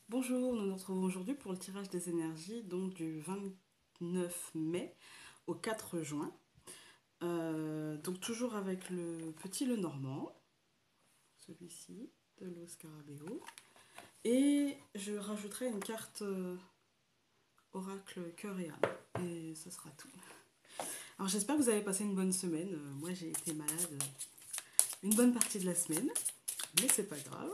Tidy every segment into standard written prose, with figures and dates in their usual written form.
Bonjour, nous nous retrouvons aujourd'hui pour le tirage des énergies, donc du 29 mai au 4 juin. Donc toujours avec le petit Lenormand, celui-ci, de l'Os Scarabeo. Et je rajouterai une carte oracle cœur et âme. Et ce sera tout. Alors j'espère que vous avez passé une bonne semaine. Moi j'ai été malade une bonne partie de la semaine, mais c'est pas grave.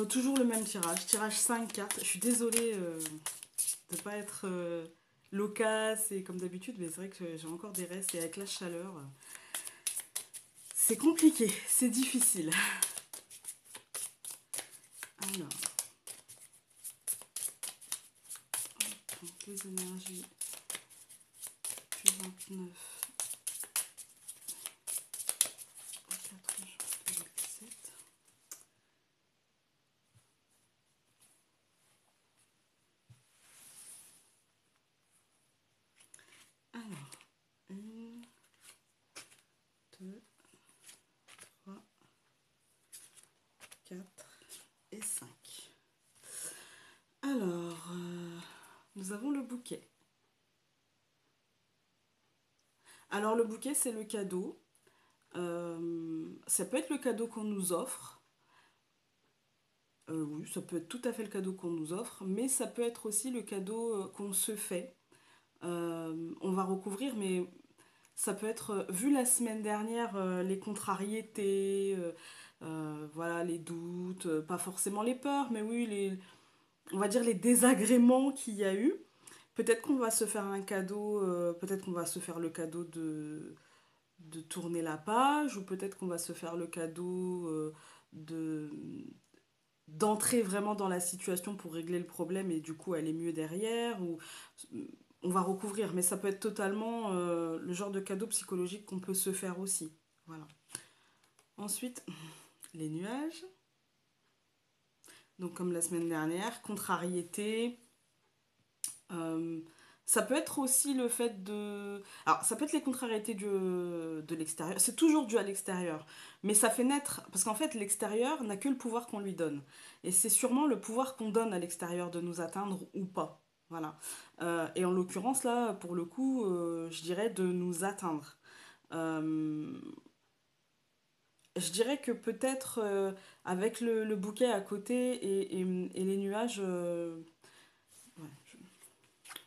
Toujours le même tirage 5 cartes. Je suis désolée de ne pas être loquace et comme d'habitude, mais c'est vrai que j'ai encore des restes et avec la chaleur, c'est compliqué, c'est difficile. Alors, donc les énergies du 29 au 4 juin 2017. Alors, 1, 2, 3, 4 et 5. Alors, nous avons le bouquet. Alors, le bouquet, c'est le cadeau. Ça peut être le cadeau qu'on nous offre. Oui, ça peut être tout à fait le cadeau qu'on nous offre, mais ça peut être aussi le cadeau qu'on se fait. On va recouvrir, mais ça peut être, vu la semaine dernière, les contrariétés, voilà, les doutes, pas forcément les peurs, mais oui, on va dire les désagréments qu'il y a eu. Peut-être qu'on va se faire un cadeau, peut-être qu'on va se faire le cadeau de tourner la page, ou peut-être qu'on va se faire le cadeau de d'entrer vraiment dans la situation pour régler le problème et du coup aller mieux derrière, ou on va recouvrir, mais ça peut être totalement le genre de cadeau psychologique qu'on peut se faire aussi. Voilà. Ensuite, les nuages. Donc comme la semaine dernière, contrariété. Euh, Ça peut être aussi le fait de... Alors, ça peut être les contrariétés de l'extérieur. C'est toujours dû à l'extérieur. Mais ça fait naître... Parce qu'en fait, l'extérieur n'a que le pouvoir qu'on lui donne. Et c'est sûrement le pouvoir qu'on donne à l'extérieur de nous atteindre ou pas. Voilà. Et en l'occurrence, là, pour le coup, je dirais de nous atteindre. Euh, je dirais que peut-être avec le bouquet à côté et les nuages... ouais,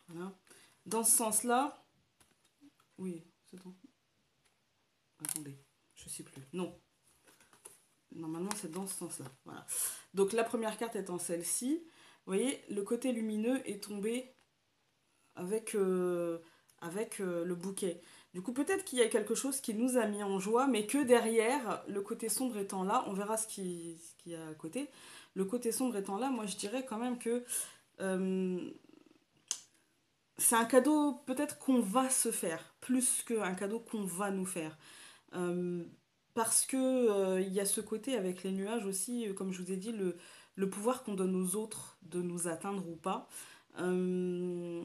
voilà. Dans ce sens-là... Oui, c'est bon. Attendez, je sais plus. Non, normalement c'est dans ce sens-là. Voilà. Donc la première carte étant celle-ci, vous voyez, le côté lumineux est tombé avec, le bouquet. Du coup, peut-être qu'il y a quelque chose qui nous a mis en joie, mais que derrière, le côté sombre étant là, on verra ce qu'il y a à côté. Le côté sombre étant là, moi je dirais quand même que euh, c'est un cadeau peut-être qu'on va se faire, plus qu'un cadeau qu'on va nous faire. Euh, Parce que il y a ce côté avec les nuages aussi, comme je vous ai dit, le pouvoir qu'on donne aux autres de nous atteindre ou pas. Euh,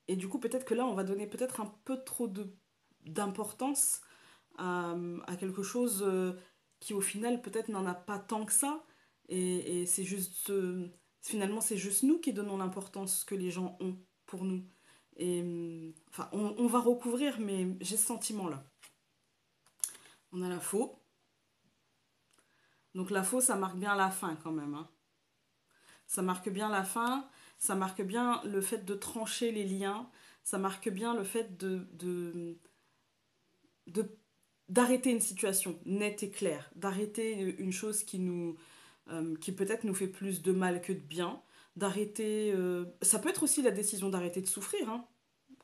et du coup, peut-être que là, on va donner peut-être un peu trop d'importance à quelque chose qui, au final, peut-être n'en a pas tant que ça. Et c'est juste, finalement, c'est juste nous qui donnons l'importance que les gens ont pour nous. Et enfin, on va recouvrir, mais j'ai ce sentiment-là. On a la faux. Donc la faux, ça marque bien la fin quand même, hein. Ça marque bien la fin, ça marque bien le fait de trancher les liens, ça marque bien le fait de- d'arrêter une situation nette et claire, d'arrêter une chose qui peut-être nous fait plus de mal que de bien, d'arrêter... ça peut être aussi la décision d'arrêter de souffrir, hein.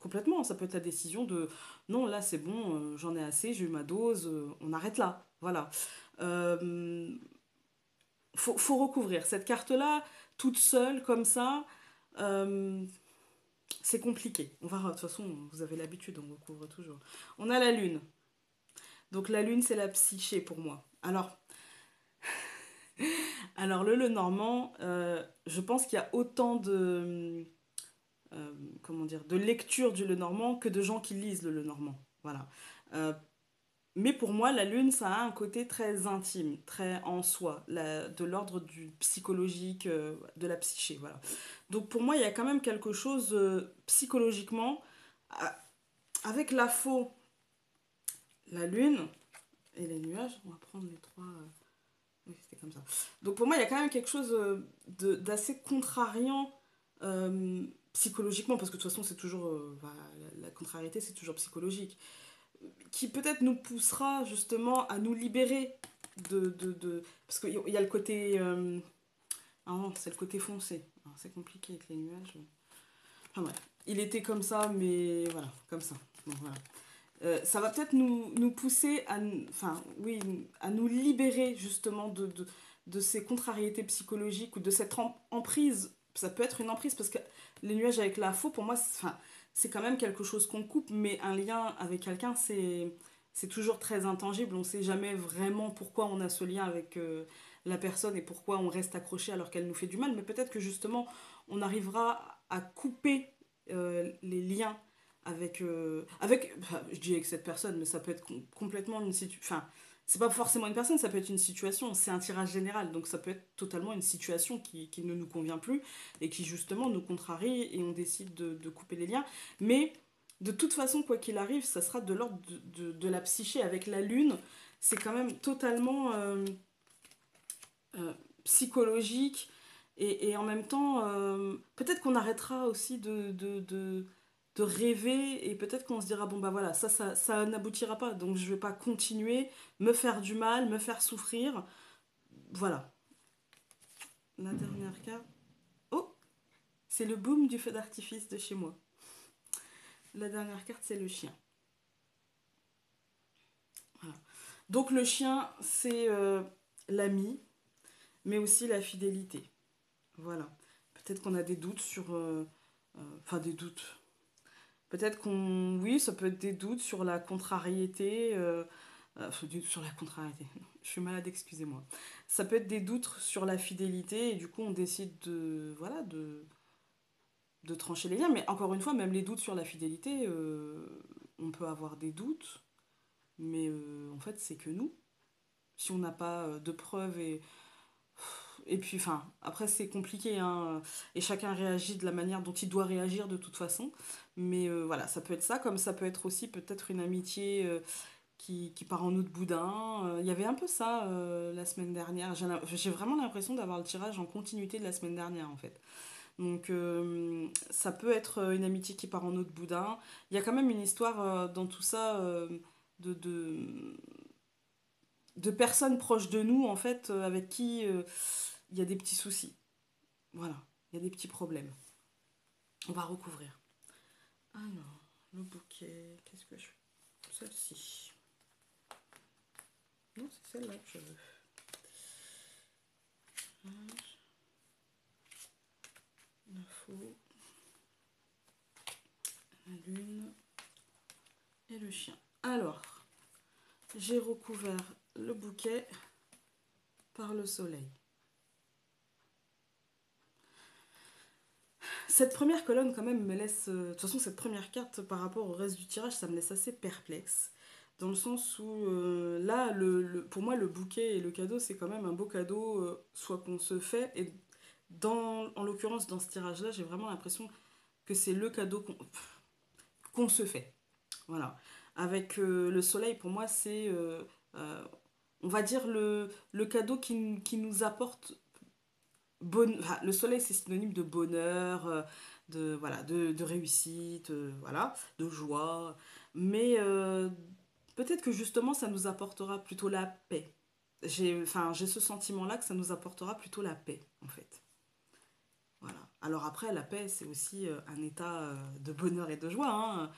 Complètement, ça peut être la décision de non, là c'est bon, j'en ai assez, j'ai eu ma dose, on arrête là. Voilà. Euh, faut recouvrir. Cette carte-là, toute seule, comme ça, euh, c'est compliqué. On va, de toute façon, vous avez l'habitude, on recouvre toujours. On a la lune. Donc la lune, c'est la psyché pour moi. Alors le Lenormand, je pense qu'il y a autant comment dire, de lecture du Lenormand que de gens qui lisent le Lenormand. Voilà. Euh, Mais pour moi, la lune, ça a un côté très intime, très en soi, de l'ordre du psychologique, de la psyché, voilà. Donc pour moi, il y a quand même quelque chose psychologiquement, a- avec la faux, la lune et les nuages, on va prendre les trois. Oui, c'était comme ça. Donc pour moi, il y a quand même quelque chose d'assez contrariant psychologiquement, parce que de toute façon, c'est toujours. Voilà, la contrariété, c'est toujours psychologique. Qui peut-être nous poussera justement à nous libérer parce qu'il y a le côté. Ah non, c'est le côté foncé. Alors, c'est compliqué avec les nuages. Enfin bref. Il était comme ça, mais voilà, comme ça. Donc voilà. Ça va peut-être nous pousser enfin, oui, à nous libérer justement de ces contrariétés psychologiques ou de cette emprise. Ça peut être une emprise parce que les nuages avec la faux, pour moi, enfin, c'est quand même quelque chose qu'on coupe, mais un lien avec quelqu'un, c'est toujours très intangible. On ne sait jamais vraiment pourquoi on a ce lien avec la personne et pourquoi on reste accroché alors qu'elle nous fait du mal. Mais peut-être que justement, on arrivera à couper les liens enfin, je dis avec cette personne, mais ça peut être complètement une situation. Enfin, c'est pas forcément une personne, ça peut être une situation. C'est un tirage général, donc ça peut être totalement une situation qui ne nous convient plus et qui justement nous contrarie et on décide de couper les liens. Mais de toute façon, quoi qu'il arrive, ça sera de l'ordre de la psyché. Avec la lune, c'est quand même totalement euh, psychologique et en même temps, peut-être qu'on arrêtera aussi de rêver et peut-être qu'on se dira, bon bah voilà, ça n'aboutira pas, donc je vais pas continuer, me faire du mal, me faire souffrir. Voilà. La dernière carte. Oh, c'est le boom du feu d'artifice de chez moi. La dernière carte, c'est le chien. Voilà. Donc le chien, c'est l'ami, mais aussi la fidélité. Voilà. Peut-être qu'on a des doutes sur... enfin, des doutes. Peut-être qu'on... Oui, ça peut être des doutes sur la contrariété. Sur la contrariété. Je suis malade, excusez-moi. Ça peut être des doutes sur la fidélité et du coup on décide voilà, de trancher les liens. Mais encore une fois, même les doutes sur la fidélité, on peut avoir des doutes, mais en fait c'est que nous. Si on n'a pas de preuves et puis, enfin, après c'est compliqué, hein, et chacun réagit de la manière dont il doit réagir de toute façon. Mais voilà, ça peut être ça, comme ça peut être aussi peut-être une amitié qui part en autre boudin. Il y avait un peu ça la semaine dernière. J'ai vraiment l'impression d'avoir le tirage en continuité de la semaine dernière en fait. Donc ça peut être une amitié qui part en autre boudin. Il y a quand même une histoire dans tout ça de, de, de personnes proches de nous en fait avec qui il y a des petits soucis. Voilà, il y a des petits problèmes. On va recouvrir. Alors, le bouquet, qu'est-ce que je fais? Celle-ci. Non, c'est celle-là que je veux. L'info, la lune et le chien. Alors, j'ai recouvert le bouquet par le soleil. Cette première colonne quand même me laisse... de toute façon, cette première carte par rapport au reste du tirage, ça me laisse assez perplexe. Dans le sens où là, pour moi, le bouquet et le cadeau, c'est quand même un beau cadeau, soit qu'on se fait. Et en l'occurrence, dans ce tirage-là, j'ai vraiment l'impression que c'est le cadeau qu'on se fait. Voilà. Avec le soleil, pour moi, c'est, euh, on va dire, le cadeau qui nous apporte enfin, le soleil, c'est synonyme de bonheur, voilà, de réussite, voilà, de joie. Mais peut-être que justement, ça nous apportera plutôt la paix. Enfin, j'ai ce sentiment-là que ça nous apportera plutôt la paix, en fait. Voilà. Alors après, la paix, c'est aussi un état de bonheur et de joie, hein.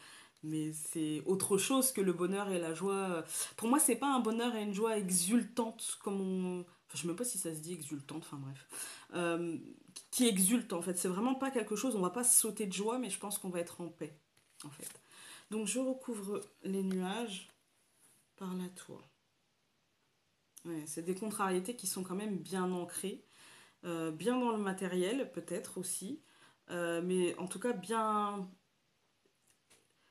Mais c'est autre chose que le bonheur et la joie. Pour moi, c'est pas un bonheur et une joie exultante comme on... Enfin, je sais même pas si ça se dit exultante, enfin bref. Euh, qui exulte en fait. C'est vraiment pas quelque chose, on va pas sauter de joie, mais je pense qu'on va être en paix, en fait. Donc je recouvre les nuages par la tour. Ouais, c'est des contrariétés qui sont quand même bien ancrées, bien dans le matériel peut-être aussi, mais en tout cas bien.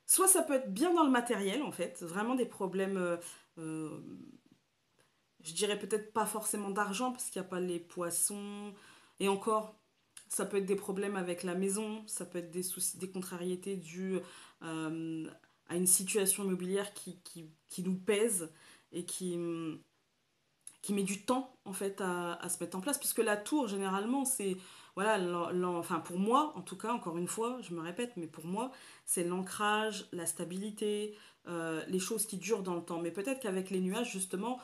Soit ça peut être bien dans le matériel en fait, vraiment des problèmes euh, je dirais peut-être pas forcément d'argent parce qu'il n'y a pas les poissons. Et encore, ça peut être des problèmes avec la maison, ça peut être des soucis, des contrariétés dues euh, à une situation immobilière qui nous pèse et qui met du temps en fait à se mettre en place. Puisque la tour, généralement, c'est, voilà, enfin pour moi, en tout cas, encore une fois, je me répète, mais pour moi, c'est l'ancrage, la stabilité, les choses qui durent dans le temps. Mais peut-être qu'avec les nuages, justement,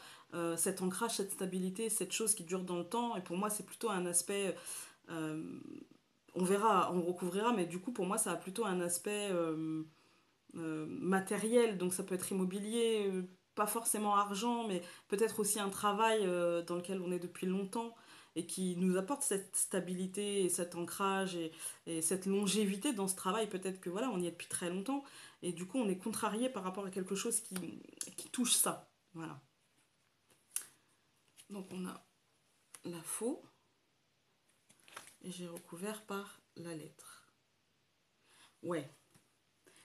cet ancrage, cette stabilité, cette chose qui dure dans le temps, et pour moi, c'est plutôt un aspect, euh, on verra, on recouvrira, mais du coup, pour moi, ça a plutôt un aspect matériel, donc ça peut être immobilier, pas forcément argent, mais peut-être aussi un travail dans lequel on est depuis longtemps et qui nous apporte cette stabilité et cet ancrage et cette longévité dans ce travail. Peut-être que voilà, on y est depuis très longtemps et du coup on est contrarié par rapport à quelque chose qui touche ça. Voilà. Donc on a la faux et j'ai recouvert par la lettre. Ouais,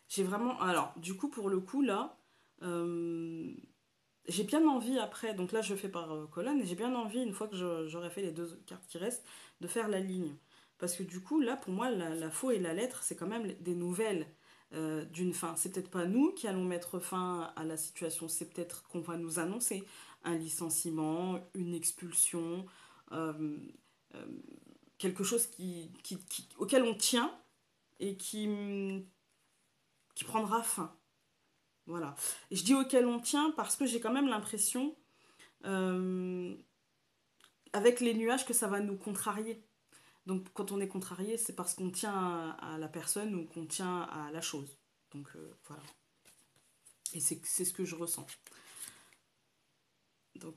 j'ai vraiment. Alors, du coup, pour le coup, là, euh, j'ai bien envie après, donc là je fais par colonne, et j'ai bien envie, une fois que j'aurai fait les deux cartes qui restent, de faire la ligne. Parce que du coup, là pour moi, la faux et la lettre, c'est quand même des nouvelles d'une fin. C'est peut-être pas nous qui allons mettre fin à la situation, c'est peut-être qu'on va nous annoncer un licenciement, une expulsion, euh, euh, quelque chose auquel on tient et qui prendra fin. Voilà. Et je dis auquel on tient parce que j'ai quand même l'impression euh, avec les nuages que ça va nous contrarier. Donc quand on est contrarié, c'est parce qu'on tient à la personne ou qu'on tient à la chose. Donc voilà. Et c'est ce que je ressens. Donc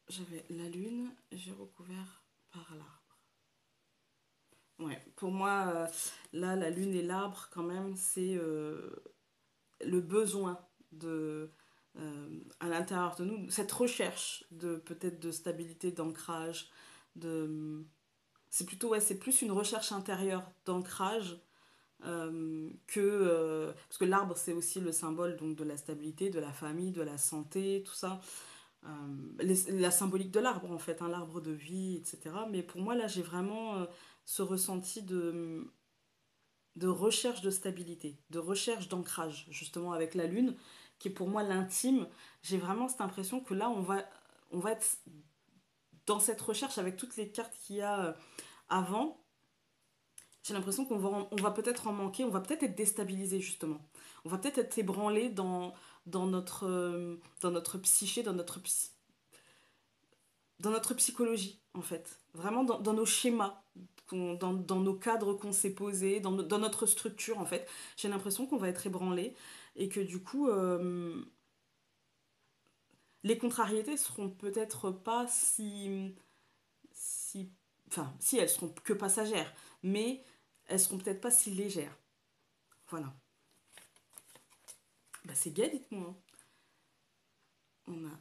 j'avais la lune, j'ai recouvert par l'arbre. Ouais, pour moi, là, la lune et l'arbre, quand même, c'est le besoin de, à l'intérieur de nous, cette recherche de peut-être de stabilité, d'ancrage, de, c'est plutôt, ouais, c'est plus une recherche intérieure d'ancrage parce que l'arbre, c'est aussi le symbole donc, de la stabilité, de la famille, de la santé, tout ça. La symbolique de l'arbre, en fait, hein, l'arbre de vie, etc. Mais pour moi, là, j'ai vraiment ce ressenti de recherche de stabilité, de recherche d'ancrage, justement, avec la lune, qui est pour moi l'intime. J'ai vraiment cette impression que là, on va être dans cette recherche avec toutes les cartes qu'il y a avant. J'ai l'impression qu'on va peut-être en manquer, on va peut-être être déstabilisé justement. On va peut-être être ébranlé dans notre psyché, dans notre psychologie en fait. Vraiment dans nos schémas, dans nos cadres qu'on s'est posés, dans notre structure en fait. J'ai l'impression qu'on va être ébranlé et que du coup, les contrariétés seront peut-être pas si, enfin, si elles seront que passagères, mais elles seront peut-être pas si légères. Voilà. Bah, c'est gay, dites-moi, hein.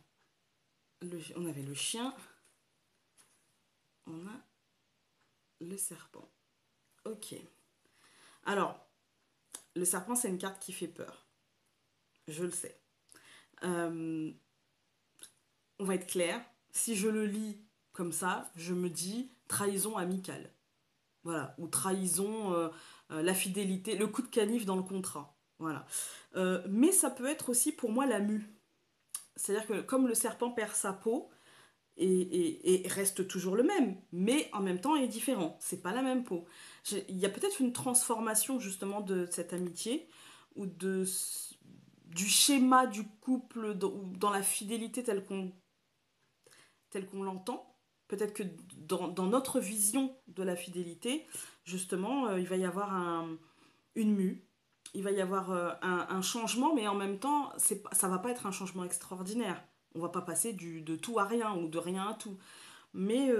On avait le chien, on a le serpent. Ok. Alors, le serpent, c'est une carte qui fait peur. Je le sais. Euh, on va être clair. Si je le lis comme ça, je me dis trahison amicale. Voilà. Ou trahison, la fidélité, le coup de canif dans le contrat. Voilà. Mais ça peut être aussi pour moi la mue. C'est-à-dire que comme le serpent perd sa peau, et reste toujours le même, mais en même temps est différent. C'est pas la même peau. Il y a peut-être une transformation justement de cette amitié ou du schéma du couple dans la fidélité telle qu'on l'entend. Peut-être que dans notre vision de la fidélité, justement, il va y avoir une mue. Il va y avoir un changement, mais en même temps, ça va pas être un changement extraordinaire. On va pas passer de tout à rien ou de rien à tout. Mais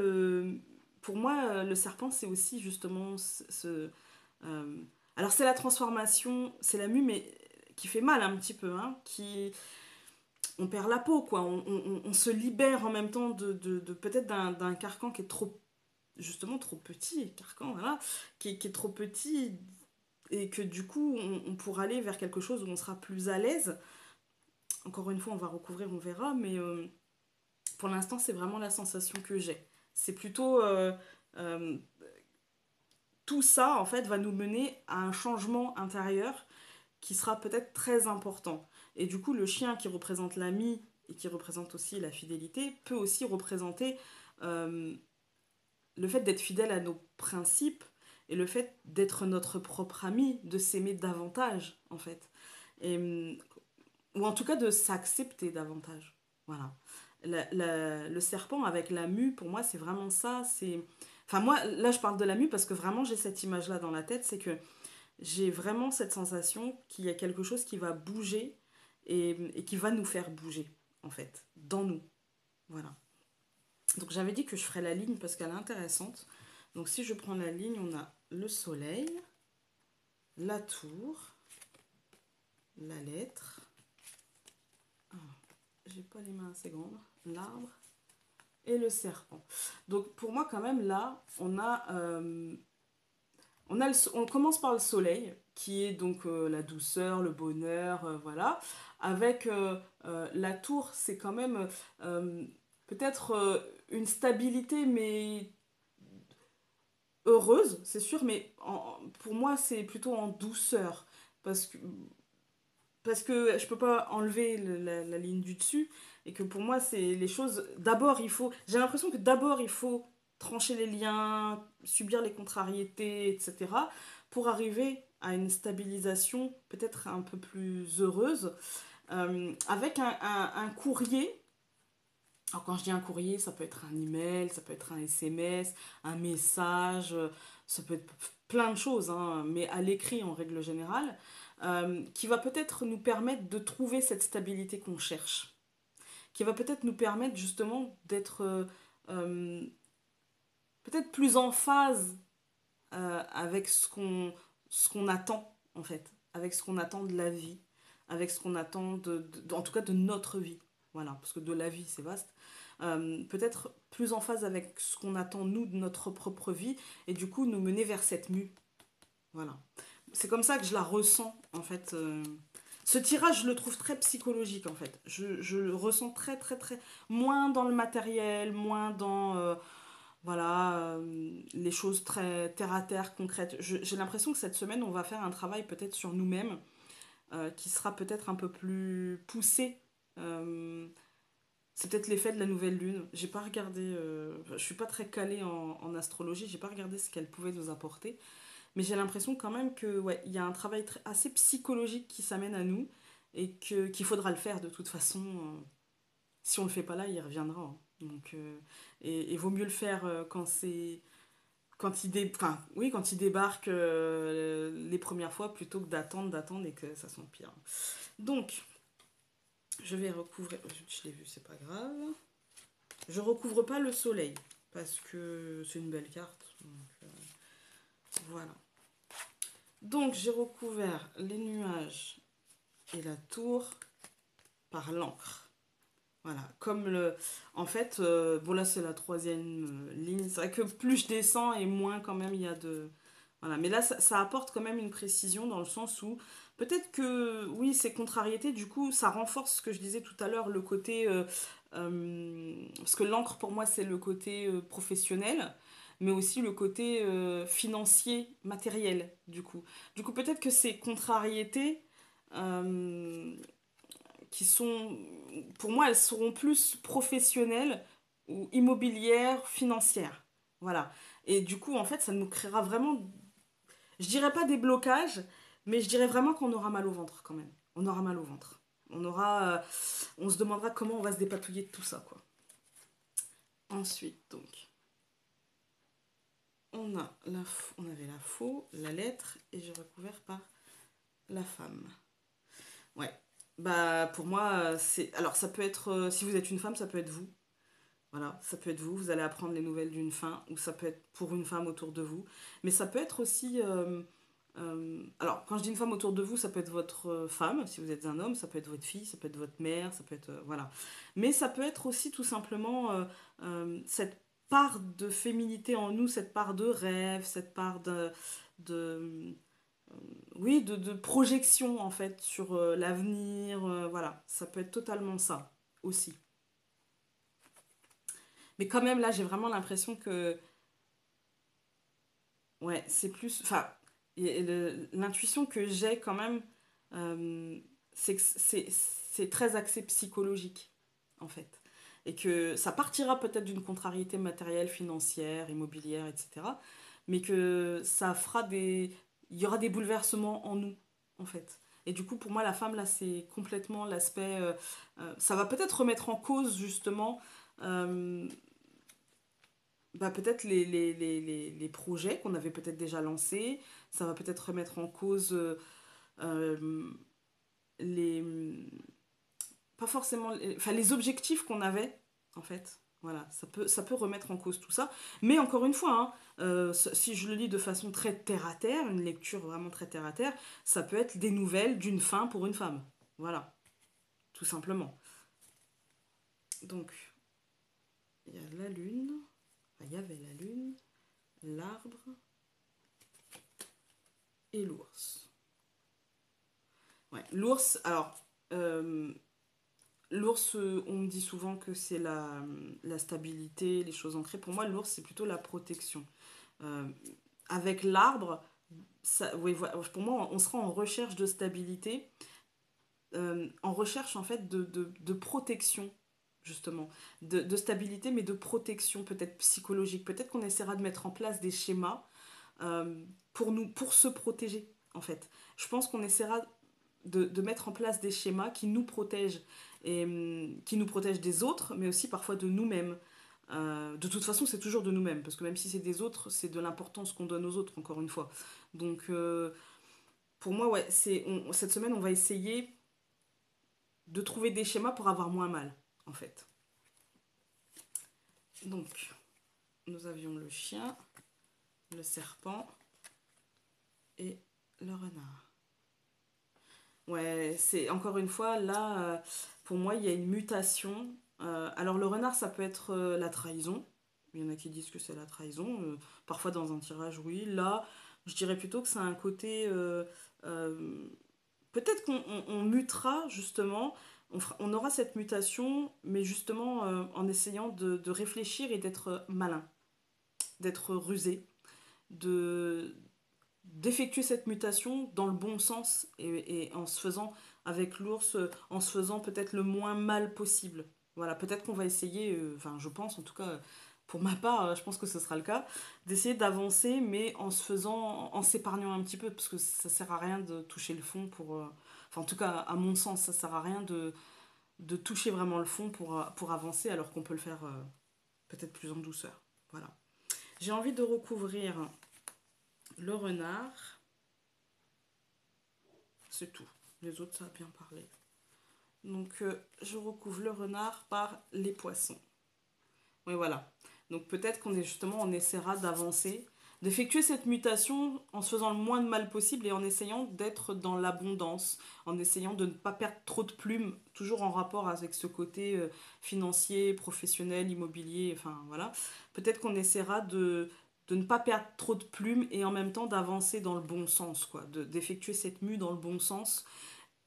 pour moi, le serpent, c'est aussi justement euh, alors c'est la transformation, c'est la mue, mais qui fait mal un petit peu, hein, on perd la peau, quoi. On se libère en même temps de peut-être d'un carcan qui est trop, justement, trop petit, carcan, voilà, qui est trop petit, et que du coup, on pourra aller vers quelque chose où on sera plus à l'aise. Encore une fois, on va recouvrir, on verra, mais pour l'instant, c'est vraiment la sensation que j'ai. C'est plutôt euh, tout ça, en fait, va nous mener à un changement intérieur qui sera peut-être très important. Et du coup, le chien qui représente l'ami et qui représente aussi la fidélité peut aussi représenter euh, le fait d'être fidèle à nos principes et le fait d'être notre propre ami, de s'aimer davantage, en fait. Et, ou en tout cas de s'accepter davantage. Voilà. Le serpent avec la mue, pour moi, c'est vraiment ça. C'est... Enfin, moi, là, je parle de la mue parce que vraiment, j'ai cette image-là dans la tête. C'est que j'ai vraiment cette sensation qu'il y a quelque chose qui va bouger et qui va nous faire bouger, en fait, dans nous. Voilà. Donc, j'avais dit que je ferais la ligne parce qu'elle est intéressante. Donc, si je prends la ligne, on a le soleil, la tour, la lettre. Ah, j'ai pas les mains assez grandes. L'arbre et le serpent. Donc pour moi quand même là, on commence par le soleil qui est donc la douceur, le bonheur, voilà. Avec la tour, c'est quand même euh, peut-être une stabilité mais heureuse, c'est sûr, mais pour moi c'est plutôt en douceur parce que je peux pas enlever la ligne du dessus et que pour moi c'est les choses d'abord il faut j'ai l'impression que d'abord il faut trancher les liens, subir les contrariétés, etc., pour arriver à une stabilisation peut-être un peu plus heureuse, avec un courrier. Alors quand je dis un courrier, ça peut être un email, ça peut être un SMS, un message, ça peut être plein de choses, hein, mais à l'écrit en règle générale, qui va peut-être nous permettre de trouver cette stabilité qu'on cherche, qui va peut-être nous permettre justement d'être euh, peut-être plus en phase avec ce qu'on attend en fait, avec ce qu'on attend de la vie, avec ce qu'on attend en tout cas de notre vie. Voilà, parce que de la vie c'est vaste. Peut-être plus en phase avec ce qu'on attend nous de notre propre vie et du coup nous mener vers cette mue. Voilà. C'est comme ça que je la ressens en fait. Ce tirage, je le trouve très psychologique en fait. Je le ressens très très très moins dans le matériel, moins dans voilà, les choses très terre à terre, concrètes. J'ai l'impression que cette semaine, on va faire un travail peut-être sur nous-mêmes qui sera peut-être un peu plus poussé. Euh, c'est peut-être l'effet de la nouvelle lune. J'ai pas regardé, je suis pas très calée en astrologie, j'ai pas regardé ce qu'elle pouvait nous apporter. Mais j'ai l'impression quand même que ouais, il y a un travail assez psychologique qui s'amène à nous et qu'il faudra le faire de toute façon. Si on le fait pas là, il reviendra, hein. Donc, et vaut mieux le faire quand c'est enfin, oui, quand il débarque les premières fois plutôt que d'attendre et que ça s'empire. Donc, je vais recouvrir. Je l'ai vu, c'est pas grave. Je recouvre pas le soleil parce que c'est une belle carte. Donc, voilà. Donc, j'ai recouvert les nuages et la tour par l'encre. Voilà, comme le... En fait, bon là c'est la troisième ligne. C'est vrai que plus je descends et moins quand même il y a de... Voilà, mais là ça apporte quand même une précision dans le sens où peut-être que oui, ces contrariétés, du coup, ça renforce ce que je disais tout à l'heure, le côté... parce que l'encre pour moi c'est le côté professionnel, mais aussi le côté financier, matériel, du coup. Du coup, peut-être que ces contrariétés... euh, qui sont, pour moi, elles seront plus professionnelles ou immobilières, financières. Voilà. Et du coup, en fait, ça nous créera vraiment, je dirais pas des blocages, mais je dirais vraiment qu'on aura mal au ventre quand même. On aura mal au ventre. On se demandera comment on va se dépatouiller de tout ça, quoi. Ensuite, donc, on avait la faux, la lettre, et j'ai recouvert par la femme. Ouais. Bah, pour moi, c'est. Alors, ça peut être. Si vous êtes une femme, ça peut être vous. Voilà, ça peut être vous, vous allez apprendre les nouvelles d'une fin, ou ça peut être pour une femme autour de vous. Mais ça peut être aussi... alors, quand je dis une femme autour de vous, ça peut être votre femme, si vous êtes un homme, ça peut être votre fille, ça peut être votre mère, ça peut être... voilà. Mais ça peut être aussi tout simplement cette part de féminité en nous, cette part de rêve, cette part de oui, de projection en fait sur l'avenir, voilà, ça peut être totalement ça aussi. Mais quand même là, j'ai vraiment l'impression que, ouais, c'est plus, enfin, l'intuition que j'ai quand même, euh, c'est que c'est très axé psychologique en fait. Et que ça partira peut-être d'une contrariété matérielle, financière, immobilière, etc. Mais que ça fera des, il y aura des bouleversements en nous en fait. Et du coup, pour moi, la femme, là, c'est complètement l'aspect. Ça va peut-être remettre en cause, justement, euh, bah, peut-être les projets qu'on avait peut-être déjà lancés. Ça va peut-être remettre en cause euh, les. Pas forcément. Enfin, les objectifs qu'on avait, en fait. Voilà, ça peut remettre en cause tout ça. Mais encore une fois, hein, si je le lis de façon très terre à terre, une lecture vraiment très terre à terre, ça peut être des nouvelles d'une fin pour une femme. Voilà, tout simplement. Donc, il y a la lune, enfin, il y avait la lune, l'arbre et l'ours. Ouais, l'ours, alors, euh, l'ours, on me dit souvent que c'est la stabilité, les choses ancrées. Pour moi, l'ours, c'est plutôt la protection. Euh, Avec l'arbre, ça, oui, pour moi, on sera en recherche de stabilité, en recherche en fait de protection, justement. De stabilité, mais de protection peut-être psychologique. Peut-être qu'on essaiera de mettre en place des schémas pour nous, pour se protéger, en fait. Je pense qu'on essaiera de mettre en place des schémas qui nous protègent et qui nous protègent des autres, mais aussi parfois de nous-mêmes. De toute façon, c'est toujours de nous-mêmes, parce que même si c'est des autres, c'est de l'importance qu'on donne aux autres, encore une fois. Donc, pour moi, ouais, cette semaine, on va essayer de trouver des schémas pour avoir moins mal, en fait. Donc, nous avions le chien, le serpent et le renard. Ouais, c'est encore une fois, là, pour moi, il y a une mutation. Alors, le renard, ça peut être la trahison. Il y en a qui disent que c'est la trahison. Parfois, dans un tirage, oui. Là, je dirais plutôt que c'est un côté. Euh, Peut-être qu'on mutera, justement. On aura cette mutation, mais justement en essayant de réfléchir et d'être malin, d'être rusé, de, d'effectuer cette mutation dans le bon sens et en se faisant avec l'ours, en se faisant peut-être le moins mal possible. Voilà, peut-être qu'on va essayer, enfin je pense en tout cas, pour ma part, je pense que ce sera le cas, d'essayer d'avancer mais en se faisant, en s'épargnant un petit peu, parce que ça sert à rien de toucher le fond pour... enfin en tout cas à mon sens, ça sert à rien de toucher vraiment le fond pour avancer alors qu'on peut le faire peut-être plus en douceur. Voilà. J'ai envie de recouvrir le renard. C'est tout. Les autres, ça a bien parlé. Donc, je recouvre le renard par les poissons. Oui, voilà. Donc, peut-être qu'on est justement, on essaiera d'avancer, d'effectuer cette mutation en se faisant le moins de mal possible et en essayant d'être dans l'abondance, en essayant de ne pas perdre trop de plumes, toujours en rapport avec ce côté financier, professionnel, immobilier, enfin voilà. Peut-être qu'on essaiera de ne pas perdre trop de plumes et en même temps d'avancer dans le bon sens, quoi, d'effectuer cette mue dans le bon sens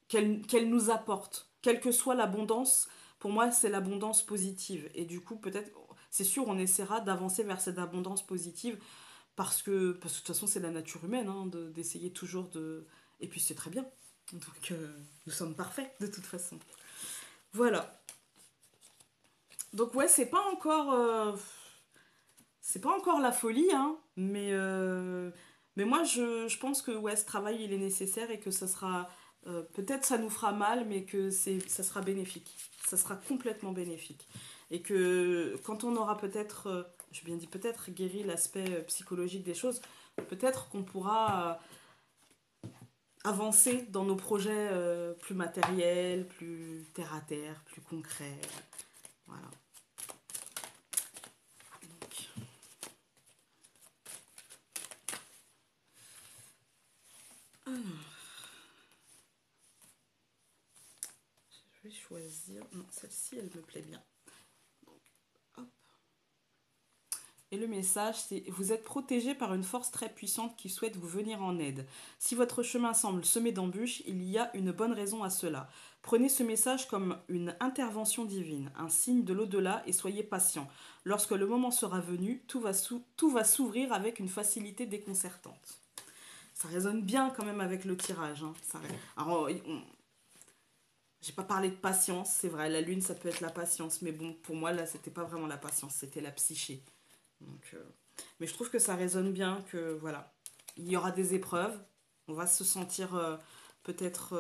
qu'elle nous apporte. Quelle que soit l'abondance, pour moi, c'est l'abondance positive. Et du coup, peut-être, c'est sûr, on essaiera d'avancer vers cette abondance positive parce que de toute façon, c'est la nature humaine hein, d'essayer toujours de. Et puis, c'est très bien. Donc, nous sommes parfaits de toute façon. Voilà. Donc, ouais, c'est pas encore la folie, hein, mais moi, je pense que ouais, ce travail, il est nécessaire et que ça sera... peut-être ça nous fera mal, mais que ça sera bénéfique. Ça sera complètement bénéfique. Et que quand on aura peut-être, je bien dit peut-être, guéri l'aspect psychologique des choses, peut-être qu'on pourra avancer dans nos projets plus matériels, plus terre-à-terre, plus concrets. Voilà. Donc, je vais choisir... Non, celle-ci, elle me plaît bien. Hop. Et le message, c'est: vous êtes protégé par une force très puissante qui souhaite vous venir en aide. Si votre chemin semble semé d'embûches, il y a une bonne raison à cela. Prenez ce message comme une intervention divine, un signe de l'au-delà et soyez patient. Lorsque le moment sera venu, tout va s'ouvrir avec une facilité déconcertante. Ça résonne bien quand même avec le tirage. Hein. Alors, j'ai pas parlé de patience, c'est vrai, la lune ça peut être la patience, mais bon, pour moi là c'était pas vraiment la patience, c'était la psyché. Donc, mais je trouve que ça résonne bien, que voilà, il y aura des épreuves, on va se sentir peut-être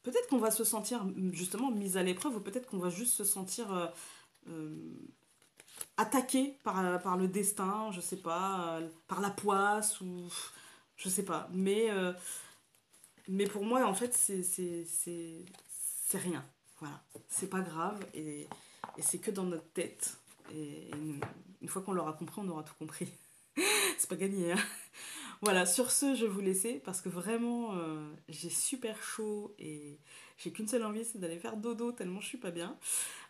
peut-être qu'on va se sentir justement mis à l'épreuve, ou peut-être qu'on va juste se sentir euh, attaqué par le destin, je sais pas, par la poisse, ou je sais pas, mais pour moi en fait c'est rien, voilà, c'est pas grave, et c'est que dans notre tête, et une fois qu'on l'aura compris, on aura tout compris. C'est pas gagné, hein. Voilà, sur ce, je vais vous laisser parce que vraiment, j'ai super chaud et j'ai qu'une seule envie, c'est d'aller faire dodo tellement je suis pas bien.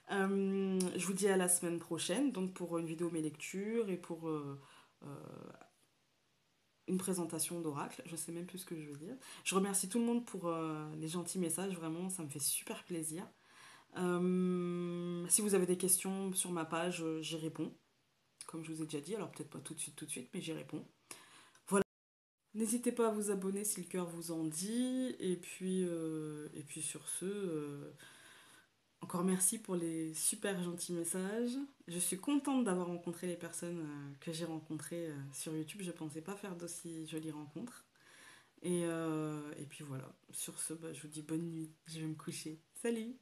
Je vous dis à la semaine prochaine, donc pour une vidéo mes lectures et pour euh, une présentation d'oracle. Je sais même plus ce que je veux dire. Je remercie tout le monde pour les gentils messages, vraiment, ça me fait super plaisir. Si vous avez des questions sur ma page, j'y réponds, comme je vous ai déjà dit. Alors peut-être pas tout de suite, mais j'y réponds. Voilà. N'hésitez pas à vous abonner si le cœur vous en dit. Et puis sur ce, encore merci pour les super gentils messages. Je suis contente d'avoir rencontré les personnes que j'ai rencontrées sur YouTube. Je pensais pas faire d'aussi jolies rencontres. Et puis voilà. Sur ce, bah, je vous dis bonne nuit. Je vais me coucher. Salut!